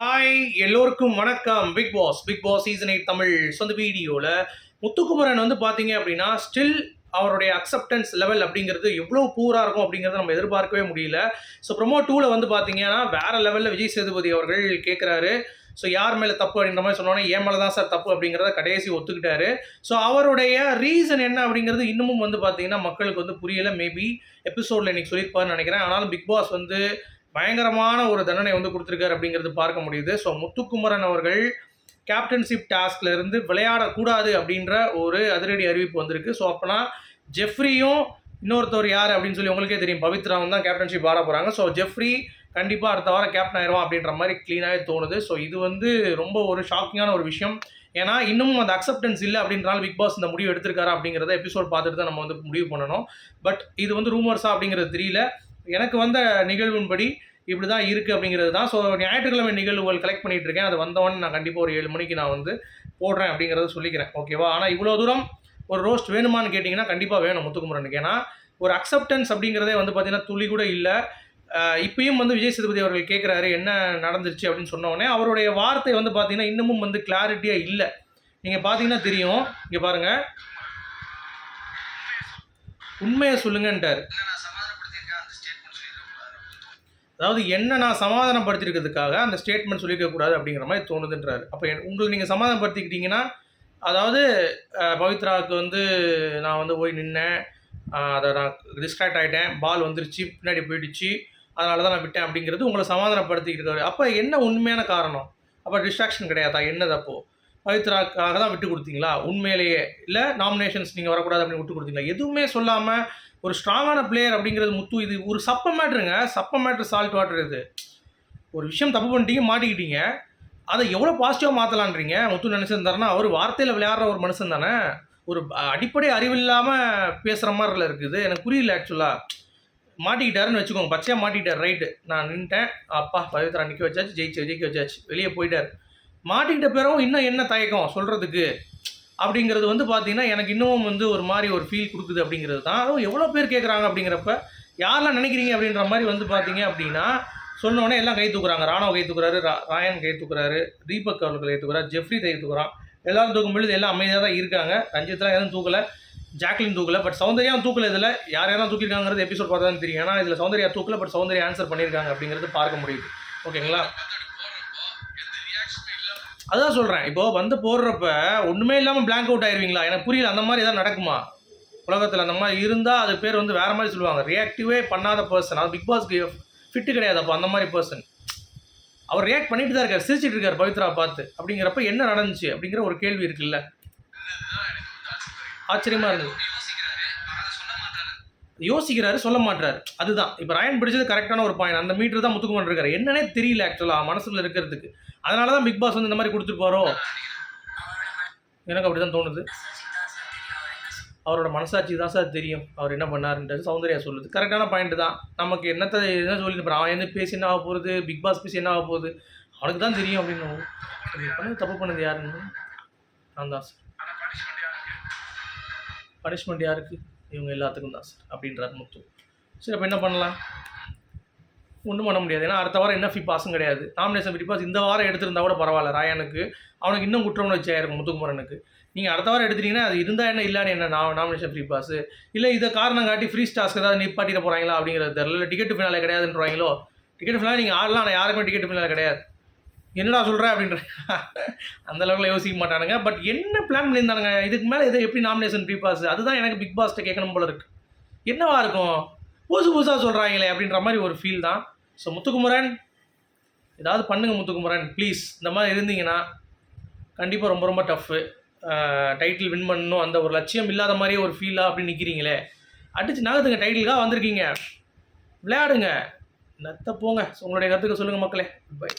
Hi எல்லோருக்கும் வணக்கம். Big Boss season 8 Tamil சொந்த வீடியோவில் முத்துக்குமரன் வந்து பார்த்தீங்க அப்படின்னா ஸ்டில் அவருடைய அக்செப்டன்ஸ் லெவல் அப்படிங்கிறது எவ்வளோ பூராக இருக்கும் அப்படிங்கிறத நம்ம எதிர்பார்க்கவே முடியல. ஸோ ப்ரொமோ 2ல் வந்து பார்த்தீங்கன்னா வேறு லெவலில் விஜய் சேதுபதி அவர்கள் கேட்குறாரு. ஸோ யார் மேலே தப்பு அப்படின்ற மாதிரி சொன்னோன்னே என் மேலே தான் சார் தப்பு அப்படிங்கிறத கடைசி ஒத்துக்கிட்டாரு. ஸோ அவருடைய ரீசன் என்ன அப்படிங்கிறது இன்னமும் வந்து பார்த்தீங்கன்னா மக்களுக்கு வந்து புரியலை. மேபி எபிசோடில் இன்றைக்கி சொல்லியிருப்பாருன்னு நினைக்கிறேன். ஆனாலும் பிக் பாஸ் வந்து பயங்கரமான ஒரு தண்டனை வந்து கொடுத்துருக்காரு அப்படிங்கிறது பார்க்க முடியுது. ஸோ முத்துக்குமரன் அவர்கள் கேப்டன்ஷிப் டாஸ்க்ல இருந்து விளையாடக்கூடாது அப்படின்ற ஒரு அதிரடி அறிவிப்பு வந்திருக்கு. ஸோ அப்போனா ஜெஃப்ரியும் இன்னொருத்தவர் யார் அப்படின்னு சொல்லி உங்களுக்கே தெரியும், பவித்ராவும் தான் கேப்டன்ஷிப் ஆட போகிறாங்க. ஸோ ஜெஃப்ரி கண்டிப்பாக அடுத்த வாரம் கேப்டன் ஆயிடுவான் அப்படின்ற மாதிரி க்ளீனாகவே தோணுது. ஸோ இது வந்து ரொம்ப ஒரு ஷாக்கிங்கான ஒரு விஷயம். ஏன்னா இன்னமும் அந்த அக்செப்டன்ஸ் இல்லை அப்படின்றாலும் பிக் பாஸ் இந்த முடிவு எடுத்திருக்காரா அப்படிங்கிறத எபிசோட் பார்த்துட்டு தான் நம்ம வந்து முடிவு பண்ணணும். பட் இது வந்து ரூமர்ஸா அப்படிங்கிறது தெரியல. எனக்கு வந்த நிகழ்வின்படி இப்படி தான் இருக்குது அப்படிங்கிறது தான். ஸோ ஞாயிற்றுக்கிழமை நிகழ்வுகள் கலெக்ட் பண்ணிகிட்டு இருக்கேன். அது வந்தவொடனே நான் கண்டிப்பாக ஒரு 7 மணிக்கு நான் வந்து போடுறேன் அப்படிங்கிறத சொல்லிக்கிறேன், ஓகேவா? ஆனால் இவ்வளோ தூரம் ஒரு ரோஸ்ட் வேணுமான்னு கேட்டிங்கன்னா கண்டிப்பாக வேணும் முத்துக்குமரனுக்கு. ஏன்னா ஒரு அக்செப்டன்ஸ் அப்படிங்கிறதே வந்து பார்த்திங்கன்னா துளி கூட இல்லை. இப்பயும் வந்து விஜய் சேதுபதி அவர்கள் கேட்குறாரு என்ன நடந்துருச்சு அப்படின்னு சொன்னோடனே அவருடைய வார்த்தை வந்து பார்த்திங்கன்னா இன்னமும் வந்து கிளாரிட்டியாக இல்லை. நீங்கள் பார்த்தீங்கன்னா தெரியும், இங்கே பாருங்கள், உண்மையை சொல்லுங்கன்ட்டார். அதாவது என்ன நான் சமாதானப்படுத்திருக்கிறதுக்காக அந்த ஸ்டேட்மெண்ட் சொல்லிக்கக்கூடாது அப்படிங்கிற மாதிரி தோணுதுன்றாரு. அப்போ உங்களுக்கு நீங்கள் சமாதானப்படுத்திக்கிட்டீங்கன்னா, அதாவது பவித்ராவுக்கு வந்து நான் வந்து போய் நின்னேன், அதை நான் டிஸ்ட்ராக்ட் ஆகிட்டேன், பால் வந்துருச்சு, பின்னாடி போயிடுச்சு, அதனால தான் நான் விட்டேன் அப்படிங்கிறது உங்களை சமாதானப்படுத்திக்கிட்டு இருக்காரு. அப்போ என்ன உண்மையான காரணம்? அப்போ டிஸ்ட்ராக்ஷன் கிடையாதா? என்னது அப்போது? பவித்ராக்காக தான் விட்டு கொடுத்தீங்களா உண்மையிலேயே? இல்லை நாமினேஷன்ஸ் நீங்கள் வரக்கூடாது அப்படின்னு விட்டு கொடுத்தீங்களா? எதுவுமே சொல்லாமல் ஒரு ஸ்ட்ராங்கான பிளேயர் அப்படிங்கிறது முத்து. இது ஒரு சப்ப மேட்ருங்க, சப்ப மேட்ரு, சால்ட் வாட்டர். இது ஒரு விஷயம் தப்பு பண்ணிட்டீங்க, மாட்டிக்கிட்டீங்க, அதை எவ்வளோ பாசிட்டிவாக மாற்றலான்றீங்க. முத்து நினச்சிருந்தாருன்னா அவர் வார்த்தையில் விளையாடுற ஒரு மனுஷன் தானே. ஒரு அடிப்படை அறிவில்லாமல் பேசுகிற மாதிரில இருக்குது. எனக்கு புரியல ஆக்சுவலாக. மாட்டிக்கிட்டாருன்னு வச்சுக்கோங்க, பச்சையாக மாட்டிக்கிட்டார். ரைட்டு, நான் நின்ட்டேன், அப்பா பவித்ரா நிற்க வச்சாச்சு, ஜெயிக்க வச்சாச்சு, வெளியே போயிட்டார். மாட்டிக்கிட்ட பிறகும் இன்னும் என்ன தயக்கம் சொல்கிறதுக்கு அப்படிங்கிறது வந்து பார்த்தீங்கன்னா எனக்கு இன்னமும் வந்து ஒரு மாதிரி ஒரு ஃபீல் கொடுக்குது அப்படிங்கிறது தான். அதுவும் எவ்வளோ பேர் கேட்குறாங்க அப்படிங்கிறப்ப யாரெல்லாம் நினைக்கிறீங்க அப்படின்ற மாதிரி வந்து பார்த்தீங்க அப்படின்னா சொன்னோடனே எல்லாம் கை தூக்குறாங்க. ராணவ கை தூக்குறாரு, ராயன் கை தூக்குறாரு, தீபக் அவர்கள் கை தூக்குறாரு, ஜெஃப்ரி கை தூக்குறான். எல்லாரும் தூக்கும் பொழுது எல்லாம் அமைதியாக தான் இருக்காங்க. ரஞ்சித்லாம் எதுவும் தூக்கலை, ஜாக்லின் தூக்கலை, பட் சௌந்தர்யா தூக்கலை. இதில் யார் யாரெல்லாம் தூக்கியிருக்காங்கிறது எபிசோட் பார்த்தா தான் தெரியும். ஏன்னா இதில் சௌந்தர்யா தூக்கலை, பட் சௌந்தர்யா ஆன்சர் பண்ணியிருக்காங்க அப்படிங்கிறது பார்க்க முடியுது, ஓகேங்களா? அதான் சொல்கிறேன், இப்போது வந்து போடுறப்ப ஒன்றுமே இல்லாமல் பிளாங்க் அவுட் ஆயிடுவீங்களா? எனக்கு புரியல. அந்த மாதிரி எதாவது நடக்குமா உலகத்தில்? அந்த மாதிரி இருந்தால் அது பேர் வந்து வேறு மாதிரி சொல்லுவாங்க. ரியாக்டிவே பண்ணாத பர்சன் அது பிக் பாஸ்க்கு ஃபிட்டு கிடையாது. அப்போ அந்த மாதிரி பர்சன் அவர் ரியாக்ட் பண்ணிட்டு தான் இருக்கார், சிரிச்சிட்டு இருக்கார் பவித்ரா பார்த்து. அப்படிங்கிறப்ப என்ன நடந்துச்சு அப்படிங்கிற ஒரு கேள்வி இருக்குல்ல. ஆச்சரியமாக இருந்தது. யோசிக்கிறாரு, சொல்ல மாட்டாரு. அதுதான் இப்போ ராயன் பிடிச்சது கரெக்டான ஒரு பாயிண்ட். அந்த மீட்டர் தான் முத்துக்குமரன் இருக்காரு. என்னன்னே தெரியல ஆக்சுவலாக மனசில் இருக்கிறதுக்கு. அதனால தான் பிக் பாஸ் வந்து இந்த மாதிரி கொடுத்துருப்பாரோ எனக்கு அப்படி தான் தோணுது. அவரோட மனசாட்சி தான் சார் தெரியும் அவர் என்ன பண்ணாருன்றது சௌந்தர்யா சொல்லுது. கரெக்டான பாயிண்ட் தான். நமக்கு என்னத்தை என்ன சொல்லிட்டு அவன் எந்த பேசி என்ன ஆக போகுது, பிக் பாஸ் பேசி என்ன ஆக போகுது, அவனுக்கு தான் தெரியும் அப்படின்னு. பண்ணது தப்பு பண்ணது யாருன்னு நான் தான் சார். பனிஷ்மெண்ட் யாருக்கு? இவங்க எல்லாத்துக்கும் தான் சார் அப்படின்றார் முத்து. சரி, அப்போ என்ன பண்ணலாம்? ஒன்றும் பண்ண முடியாது. ஏன்னா அடுத்த வாரம் என்ன ஃப்ரீ பாஸும் கிடையாது. நாமினேஷன் ஃப்ரீ பாஸ் இந்த வாரம் எடுத்திருந்தா கூட பரவாயில்ல. ராயனுக்கு அவனுக்கு இன்னும் குற்ற உணர்ச்சி ஆயிருக்கும் முத்துக்குமரனுக்கு. நீங்கள் அடுத்த வாரம் எடுத்துட்டீங்கன்னா அது இருந்தால் என்ன இல்லான்னு என்ன நாமினேஷன் ஃப்ரீ பாஸு இல்லை இதை காரணம் காட்டி ஃப்ரீ ஸ்டாஸ்க்கு ஏதாவது நிப்பாட்டிட போகிறாங்களா அப்படிங்கிறது தெரியல. இல்லை டிக்கெட் ஃபினாலே கிடையாதுன்றவாங்களோ. டிக்கெட் ஃபினாலே நீங்கள் ஆடலாம், ஆனால் யாருக்குமே டிக்கெட் ஃபினாலே கிடையாது. என்னடா சொல்கிறேன் அப்படின்ற அந்த அளவுக்குலாம் யோசிக்க மாட்டானுங்க. பட் என்ன பிளான் பண்ணியிருந்தானுங்க இதுக்கு மேலே எதை எப்படி நாமினேஷன் ஃப்ரீ பாஸ்? அதுதான் எனக்கு பிக் பாஸ்ட்டை கேட்கணும் போல இருக்குது. என்னவா இருக்கும் புதுசாக சொல்கிறாங்களே அப்படின்ற மாதிரி ஒரு ஃபீல் தான். ஸோ முத்துக்குமரன் ஏதாவது பண்ணுங்கள் முத்துக்குமரன் ப்ளீஸ். இந்த மாதிரி இருந்தீங்கன்னா கண்டிப்பாக ரொம்ப ரொம்ப டஃப்பு. டைட்டில் வின் பண்ணணும் அந்த ஒரு லட்சியம் இல்லாத மாதிரியே ஒரு ஃபீலாக அப்படி நிற்கிறீங்களே. அடிச்சு நகர்த்துங்க, டைட்டிலுக்காக வந்திருக்கீங்க, விளையாடுங்க, நத்த போங்க. உங்களுடைய கருத்துக்கு சொல்லுங்கள் மக்களே. பை.